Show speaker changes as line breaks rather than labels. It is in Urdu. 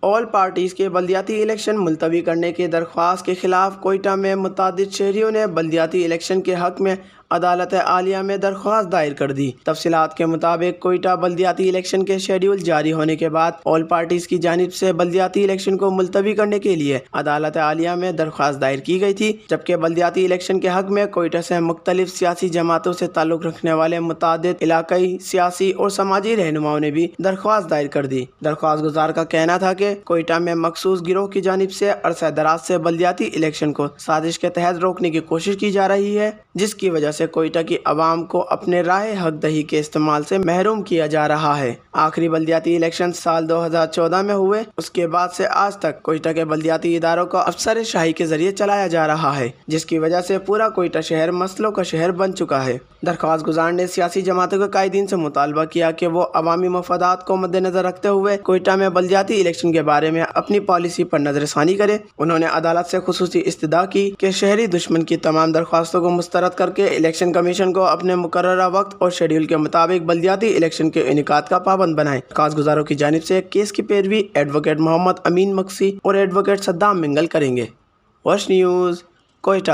آل پارٹیز کے بلدیاتی الیکشن ملتوی کرنے کی درخواست کے خلاف کوئٹہ میں متعدد شہریوں نے بلدیاتی الیکشن کے حق میں عدالت عالیہ میں درخواست دائر کر دی۔ تفصیلات کے مطابق کوئٹہ بلدیاتی الیکشن کے شیڈول جاری ہونے کے بعد آل پارٹیز کی جانب سے بلدیاتی الیکشن کو ملتوی کرنے کے لیے عدالت عالیہ میں درخواست دائر کی گئی تھی، جبکہ بلدیاتی الیکشن کے حق میں کوئٹہ سے مختلف سیاسی جماعتوں سے تعلق رکھنے والے متعدد علاقائی، سیاسی اور سماجی رہنماؤں نے بھی درخواست دائر کر دی۔ درخواست گزار کا کہنا تھا کہ کوئٹہ میں مخصوص گروہ کی جانب سے عرصہ دراز سے بلدیاتی الیکشن کو سازش کے تحت روکنے کی کوشش کی جا رہی ہے، جس کی وجہ سے کوئٹہ کی عوام کو اپنے رائے حق دہی کے استعمال سے محروم کیا جا رہا ہے۔ آخری بلدیاتی الیکشن سال 2014 میں ہوئے، اس کے بعد سے آج تک کوئٹہ کے بلدیاتی اداروں کو افسر شاہی کے ذریعے چلایا جا رہا ہے، جس کی وجہ سے پورا کوئٹہ شہر مسئلوں کا شہر بن چکا ہے۔ درخواست گزار نے سیاسی جماعتوں کے قائدین سے مطالبہ کیا کہ وہ عوامی مفادات کو مد نظر رکھتے ہوئے کوئٹہ میں بلدیاتی الیکشن کے بارے میں اپنی پالیسی پر نظر ثانی کرے۔ انہوں نے عدالت سے خصوصی استدعا کی کہ شہری دشمن کی تمام درخواستوں کو مسترد کر کے الیکشن کمیشن کو اپنے مقررہ وقت اور شیڈول کے مطابق بلدیاتی الیکشن کے انعقاد کا پابند بنائے۔ درخواست گزاروں کی جانب سے کیس کی پیروی ایڈوکیٹ محمد امین مکسی اور ایڈوکیٹ صدام منگل کریں گے۔ وش نیوز، کوئٹہ۔